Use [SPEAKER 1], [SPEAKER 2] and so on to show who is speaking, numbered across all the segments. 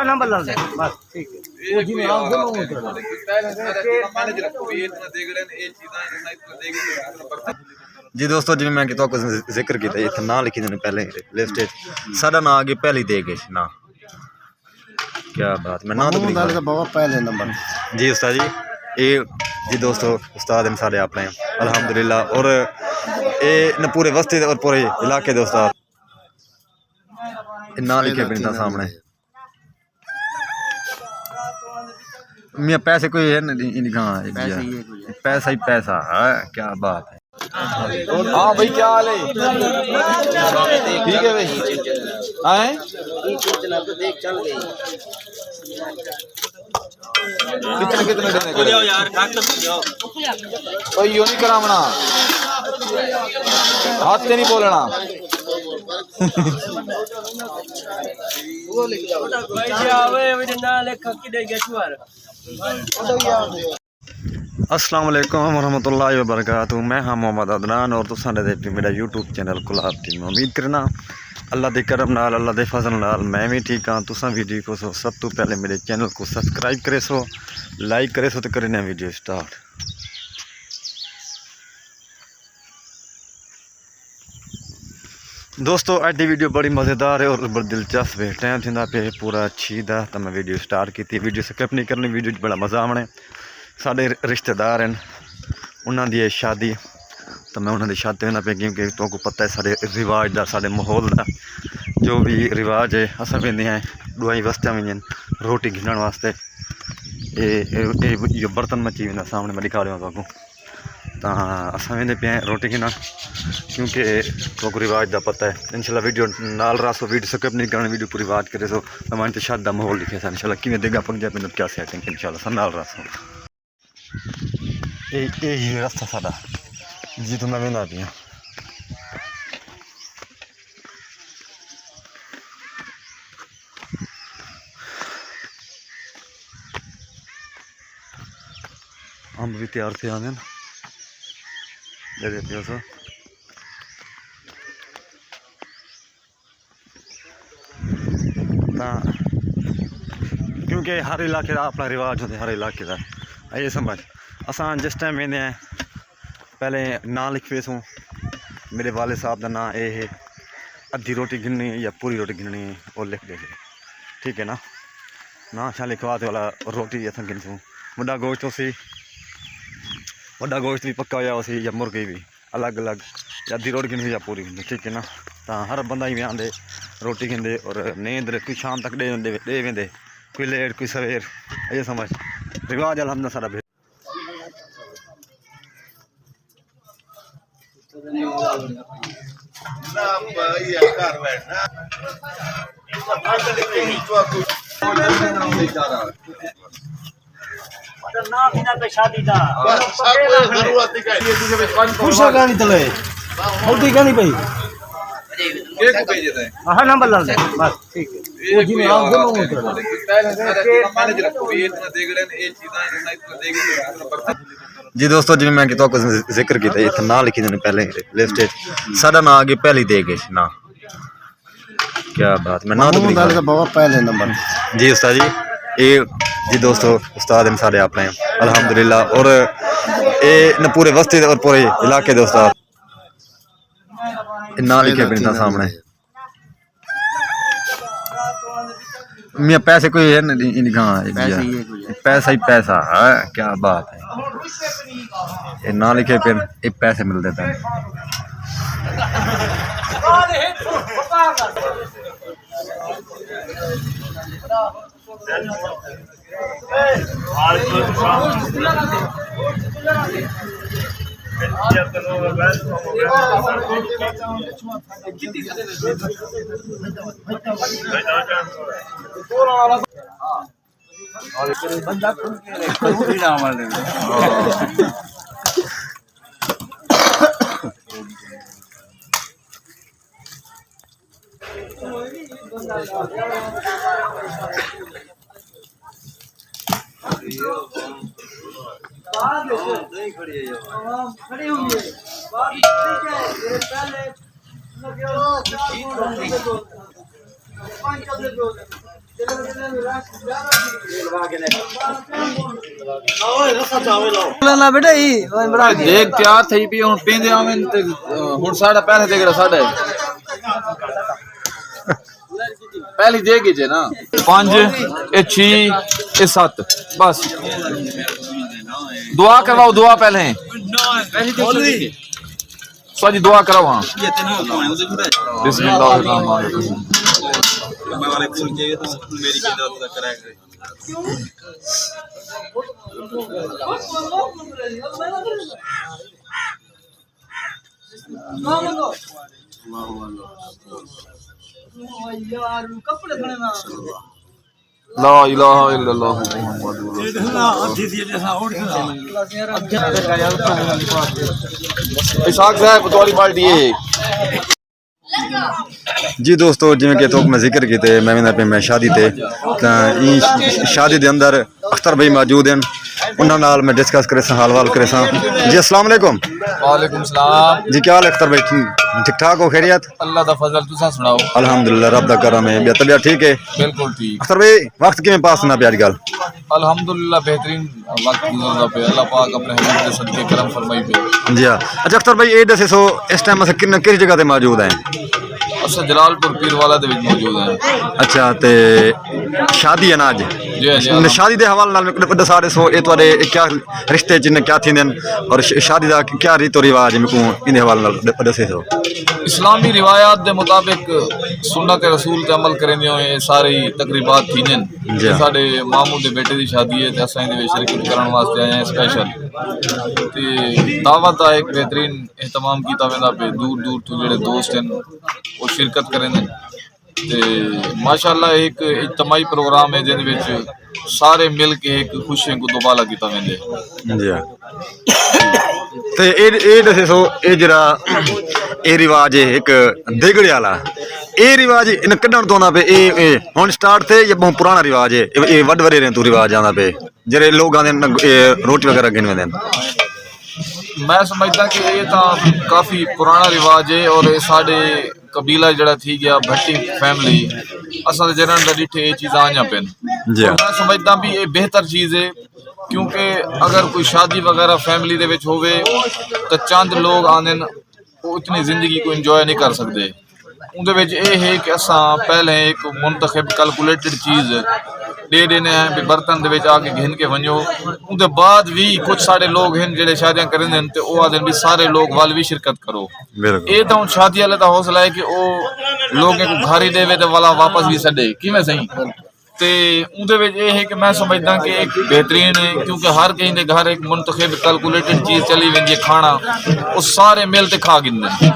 [SPEAKER 1] Number डाल दे बस ठीक है।
[SPEAKER 2] जी दोस्तों, जिवें मैं तो जिक्र किया इतना ना लिखी देने पहले लिस्ट साडा ना आगे पहली दे गए ना। क्या बात, मैं ना तो
[SPEAKER 3] बहुत पहले नंबर
[SPEAKER 2] जी उस्ताद जी। ये जी दोस्तों उस्ताद हैं सारे अपने अल्हम्दुलिल्लाह, और ये न पूरे वस्ती और पूरे इलाके के उस्ताद ना लिखे पिंडा सामने। मैं पैसे कोई है पैसा ही पैसा है। क्या बात है। हाँ भाई, क्या हाल है? ठीक है भाई। आए कितने कितने देने को यार, यो नहीं करावना, हाथ से नहीं बोलना। अस्सलाम वालेकुम वरहमतुल्लाहि वबरकातुहू। मैं हाँ मोहम्मद अदनान और तुसां दे मेरा यूट्यूब चैनल गुलाब टीवी। उम्मीद करना अल्लाह दे करम नाल, अल्लाह दे फजल नाल मैं भी ठीक हाँ, तुसां भी ठीक हो। सो सब तो पहले मेरे चैनल को सब्सक्राइब करे सो, लाइक करे सो, तो करना वीडियो स्टार्ट। दोस्तों अज की वीडियो बड़ी मज़ेदार है और बड़ी दिलचस्प है। टाइम थी पे पूरा अच्छी दा तो मैं वीडियो स्टार्ट की। वीडियो स्किप नहीं करनी, वीडियो बड़ा मज़ा आने। साढ़े रिश्तेदार हैं, उन्होंने शादी, तो मैं उन्होंने शादी होना पे, क्योंकि तुमको पता है साढ़े रिवाज का, साढ़े माहौल का जो भी रिवाज है। अस वेंदे हैं दुआई वस्तियाँ भी रोटी घिनण वास्ते। ये बर्तन मची वेंदा सामने मैं दिखा रहा हूँ। तो अस वेंदे पे रोटी घिनण, क्योंकि तुमको रिवाज का पता है। इंशाल्लाह वीडियो नाल रासो, वीडियो स्किप नहीं करनी, वीडियो पूरी बात करे सो। मैं तो शादी का माहौल लिखे सा इंशाल्लाह किमें देगा पंजाबी में क्या सैटिंग इंशाल्लाह सब नाल रासो। यही रास्ता साडा जी, तो मैं वेंदा पिया। अम्ब भी तैयार थे आने दे पियो सो। क्योंकि हर इलाके का अपना रिवाज होता है, हर इलाके का ये समझ। असा जिस टाइम वेंदे हैं पहले ना लिख पेसूँ, मेरे वाले साहब का ना ये है, अद्धी रोटी गिननी या पूरी रोटी गिननी वो लिख दे, ठीक है ना। ना शा लिखवा वाला रोटी अस गिनसूँ। वड्डा गोश्त उसी, वड्डा गोश्त भी पक्का होया उसी, या मुर्गी भी अलग अलग, या अद्धी रोटी गिनी या पूरी गिनी, ठीक है ना। तो हर बंदा ही आंदे रोटी गिनते और नींद कोई शाम तक दे वेंदे, कोई लेट कोई सवेर, ये समझ रिवाज अलहमद सारा।
[SPEAKER 1] शादी का नंबर डाल दे बस ठीक है।
[SPEAKER 2] जी दोस्तों, जिवें मैं तो जिक्र किया इतना ना लिखी देने पहले लिस्ट साडा ना आगे पहली दे गए ना। क्या बात, मैं ना तो
[SPEAKER 3] बहुत पहले नंबर
[SPEAKER 2] जी उस्ताद जी। ये जी दोस्तों उस्ताद हैं सारे अपने अल्हम्दुलिल्लाह, और ये न पूरे वस्ती और पूरे इलाके के उस्ताद ना लिखे पिंडा सामने। मैं पैसे कोई है पैसा ही पैसा है। क्या बात है। ये ना लिखे फिर ये पैसे मिलते थे।
[SPEAKER 4] देख तैयार थी पी हुन पींदे आवें ते हुन साडा पैसे देगड़ा साडा पहली देगी जे ना 5 ए 6 ए 7 बस दुआ करवाओ दुआ पहले सजी दुआ कराओ हां बिस्मिल्लाहिर्रहमानिर्रहीम मेरी की दुआ कराया करे ला इलाहा इल्लल्लाह मुहम्मदुर रसूलुल्लाह इसाक साहब तुम्हारी पार्टी है
[SPEAKER 2] जी दोस्तों जिवें कि मैं जिक्र किए मैं भी पे मैं शादी ते शादी के अंदर अख्तर भाई मौजूद हैं उन्होंने नाल मैं डिस्कस करे हाल वाल करे जी अस्सलाम वालेकुम।
[SPEAKER 4] वालेकुम सलाम जी
[SPEAKER 2] क्या हाल है अख्तर भाई ठीक ठाक हो खैरियत
[SPEAKER 4] अल्लाह दा फजल तुसा सुनाओ
[SPEAKER 2] अल्हम्दुलिल्लाह रब दा करम है तबीयत ठीक है
[SPEAKER 4] बिल्कुल ठीक
[SPEAKER 2] अख्तर भाई वक्त किवें पास होना पे अजकल
[SPEAKER 4] अल्हम्दुलिल्लाह बेहतरीन वक्त गुजरदा पे अल्लाह पाक अपने हबीब दे सदके करम फरमाई पे
[SPEAKER 2] जी हाँ अच्छा अख्तर भाई ये दसे सो इस टाइम अस किस जगह पे मौजूद हैं
[SPEAKER 4] अस जलालपुर पीरवाला दे विच मौजूद हैं
[SPEAKER 2] अच्छा ते शादी है ना अज
[SPEAKER 4] जी
[SPEAKER 2] शादी के हवाले नाल मैं सारे सो ये तुहाडे क्या रिश्ते च क्या थींदे और शादी का क्या रीतो रिवाज मेरे इन हवाले नाल दसे सो
[SPEAKER 4] इस्लामी रिवायात के मुताबिक सुन्नत रसूल ते अमल करेंदे होए सारे तकरीबात थींदे
[SPEAKER 2] जी
[SPEAKER 4] साडे मामू दे बेटे की शादी है ते असां इहदे विच शिरकत करन वास्ते आए हैं स्पेशल ते दावत दा एक बेहतरीन एहतमाम कीता वेंदा पे दूर दूर तो जेडे दोस्त हैं वो शिरकत करेंदे ते माशाअल्लाह एक इज्तमाही प्रोग्राम है जिहदे विच सारे मिल के एक खुशियां को दोबाला कीता वेंदे
[SPEAKER 2] जी हाँ ते ए दसे सो ए जरा ए रिवाज है एक देगड़े वाला ये रिवाज इन कढ़न तो आना पे हुण स्टार्ट थे या बहुत पुराना रिवाज है ये वड वरेरे तो रिवाज आना पे जेरे लोग आंदे रोटी वगैरह गिन वेंदे
[SPEAKER 4] मैं समझदा कि ये तो काफ़ी पुराना रिवाज है और साढ़े कबीला जड़ा थी गया भट्टी फैमिली असा जरा डिठे ये चीज़ आईया पेन मैं समझदा भी ये बेहतर चीज़ है क्योंकि अगर कोई शादी वगैरह फैमिली दे विच होवे तो चंद लोग आंदे वो इतनी जिंदगी को इंजॉय नहीं कर सकते उनके विच ये है कि असा पहले एक मुंतखब कैलकुलेटेड चीज़ दे देने हैं भी बर्तन दे विच आके घिन के वनो उनके बाद भी कुछ सारे लोग हैं जेडे शादियां करेंदे ते ओ आदे भी सारे लोग वाल भी शिरकत करो ये तो शादी वाले का हौसला है कि वो लोगों को घर ही देवे ते वाला वापस भी सडे किवें सही ते उनके विच ये है कि मैं समझदा कि एक बेहतरीन है क्योंकि हर कहीं के घर एक मुंतखब कैलकुलेटेड चीज़ चली वेंदी है खाना वो सारे मिल के खा गिनदे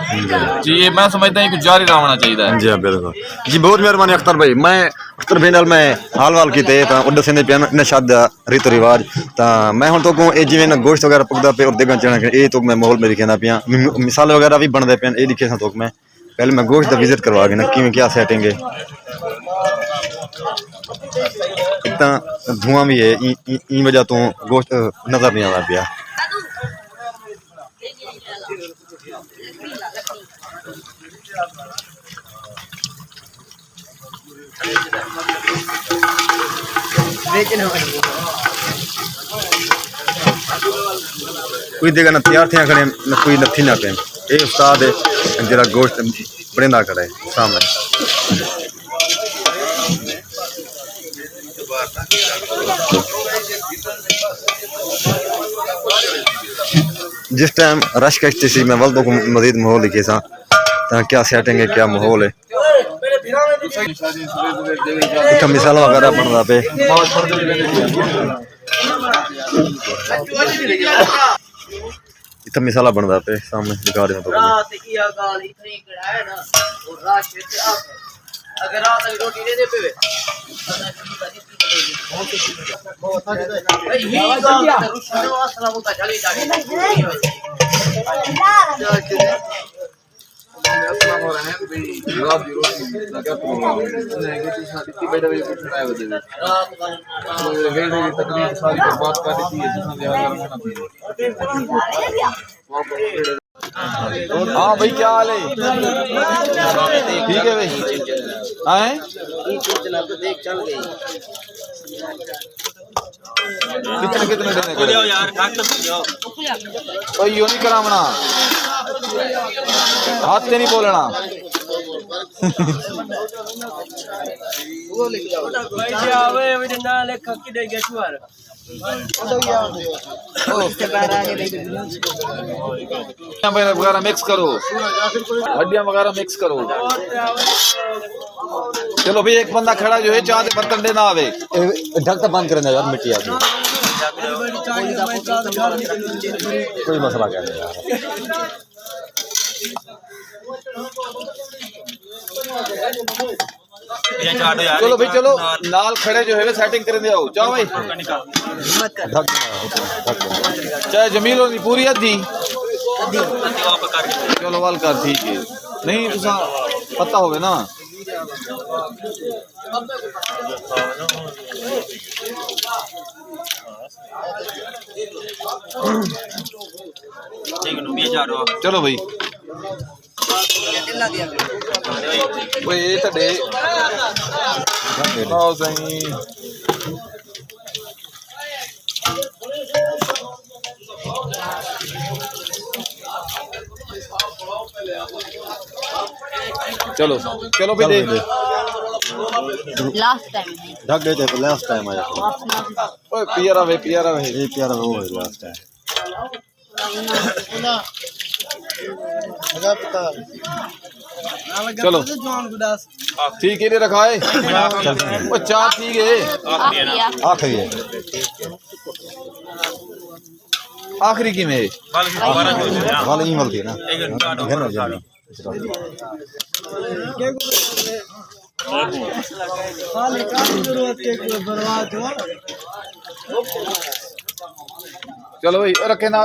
[SPEAKER 4] जी ये मैं समझदा कि जारी रहना चाहिए
[SPEAKER 2] जी हाँ बिल्कुल जी बहुत मेहरबानी अख्तर भाई मैं अख्तर भाई नाल मैं हाल वाल किए तो दसेंदे पे इन शादी का रीतो रिवाज तो मैं हुण तो ये जिवें गोश्त वगैरह पकदा पे और देगा चढ़ा ये तो मैं माहौल में दिखाना पिया मिसाल वगैरह भी बनते पे ये दिखे तो मैं पहले मैं गोश्त का विजिट करवा के ना कि क्या सेटिंग है इतना धुआं भी है ई वजह तो गोश्त नजर नहीं आता पिया कोई देगा ना तैयार थे खड़े न कोई नथी ना पे ये उस्ताद है जरा गोश्त बड़ेंदा खड़ा है सामने जिस टाइम रश कश्ती सी मैं वल तो मजीद माहौल लिखे सा क्या सेटिंग है क्या माहौल है इतना मिसाल वगैरह बनता पे इतना मिसाला बनता पे सामने दिखा रहे तो अगर रात की रोटी दे दे पे
[SPEAKER 4] और हैं भी रात दी रोटी ना क्या प्रोग्राम है नहीं कि शादी की बैठे हुए कुछ आए होते हैं तो वेट की तकलीफ सारी बर्बाद कर दी है जिसने लिया करना थी हाँ भाई क्या हाल है ठीक है भाई हैं कितने कितने देने को यार भाई यो नहीं करावना हाथ से नहीं बोलना वगैरह मिक्स करो हड्डियां वगैरह मिक्स करो चलो भाई एक बंदा खड़ा जो है चाह दे बर्तन देना आवे
[SPEAKER 2] ढक तो बंद करना यार मिट्टी आ गई कोई मसला क्या नहीं यार
[SPEAKER 4] चलो भाई चलो नाल खड़े जो है सेटिंग कर दे आओ जाओ भाई चाहे जमील होनी पूरी अद्धी चलो वाल कर ठीक है नहीं तुसा पता होवे ना चलो भाई ये तड़े आओ सही चलो चलो भाई दे
[SPEAKER 5] लास्ट टाइम
[SPEAKER 2] ढक देते लास्ट टाइम आया
[SPEAKER 4] ओए पियारा वे
[SPEAKER 2] ये प्यारा वो है लास्ट टाइम
[SPEAKER 4] चलो ठीक है रखा है वो चार ठीक है
[SPEAKER 2] आखिरी है
[SPEAKER 4] आखिरी की में
[SPEAKER 2] वाले ही मिलती है ना घर में जानी
[SPEAKER 4] चलो भाई रखे ना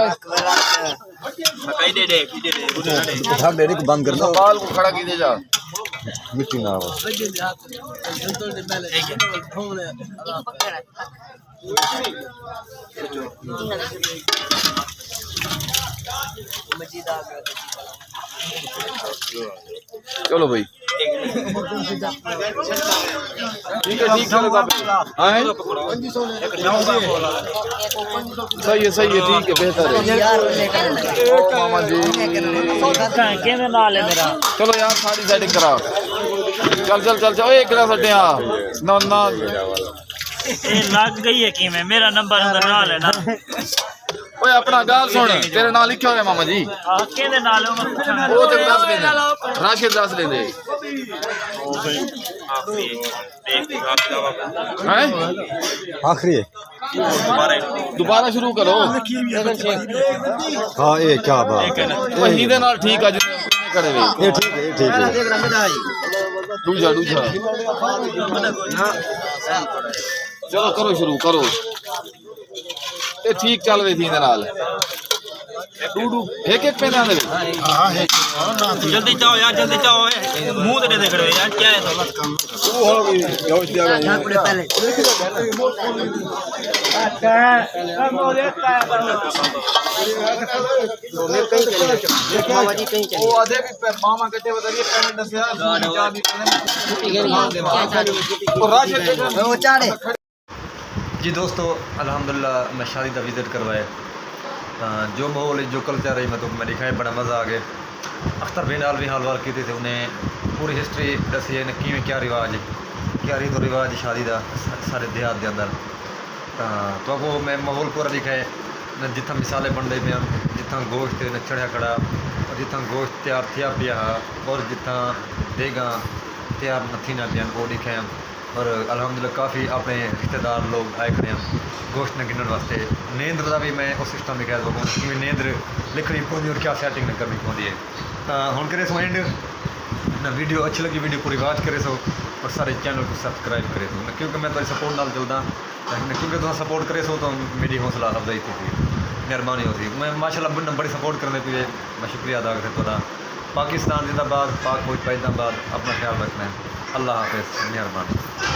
[SPEAKER 2] ढक देने को बंद कर दो
[SPEAKER 4] बाल को खड़ा कीजिए जा
[SPEAKER 2] मिट्टी ना हो
[SPEAKER 4] चलो भाई ठीक है चलो सही है ठीक है बेहतर है ओ मामा जी चलो यार सारी सेटिंग करा चल एक गिलास हटे ना
[SPEAKER 1] लग गई है कि मैं मेरा नंबर अंदर ना लेना
[SPEAKER 4] ओए अपना गाल सुन तेरे नाल लिखा होया मामा जी
[SPEAKER 1] केदे नाल
[SPEAKER 4] वो ते दस दे राशिद दस दे हैं
[SPEAKER 2] आखिरी है
[SPEAKER 4] दोबारा शुरू करो
[SPEAKER 2] हाँ ये क्या बात
[SPEAKER 4] वही दे नाल ठीक आज करे वे
[SPEAKER 2] ये ठीक है
[SPEAKER 4] दूजा चलो करो शुरू करो ये ठीक चल रही थी नाल डू एक पेन आंदे
[SPEAKER 1] जल्दी जाओ यार मुंह ते देख रहे हो यार क्या है
[SPEAKER 4] वो आधे भी मामा कहते बताइए पेमेंट से
[SPEAKER 2] जी दोस्तों अल्हम्दुलिल्लाह मैं शादी का विजिट करवाया जो माहौल जो कल्चर है मतलब मैं दिखाया बड़ा मज़ा आ गया अख्तर भाई नाल भी हाल की थे उन्हें पूरी हिस्ट्री दसी है कि क्या रिवाज क्या रीतो रिवाज शादी का सारे देहात के अंदर तो वो मैं माहौल पूरा दिखाए जितना मिसाले बन रही पे जितना गोश्त न चढ़िया खड़ा और जितना गोश्त तैयार थिया पिया और जितना देगा तैयार न थी ना पिया वो दिखाया और अल्हम्दुलिल्लाह काफ़ी अपने रिश्तेदार लोग आए खड़े हैं गोश्त न गिनने वास्ते नींद्र का भी मैं उस सिस्टम दिखाया कि नींद्र लिखनी पौंदी और क्या सैटिंग करनी पौंदी है हुण करे सो एंड ना वीडियो अच्छी लगी वीडियो पूरी वाच करे सो और सारे चैनल को सब्सक्राइब करे सो क्योंकि मैं तुम्हारी सपोर्ट नाल चलदा क्योंकि तुम सपोर्ट करे सो तो मेरी हौसला अफजाई थी मेहरबानी होती मैं माशाल्लाह बड़ी सपोर्ट करने पे मैं शुक्रिया अदा करे तुहाडा पाकिस्तान जिंदाबाद, पाक फौज पैदाबाद। अपना ख्याल रखना है। अल्लाह हाफिज़, मेहरबानी।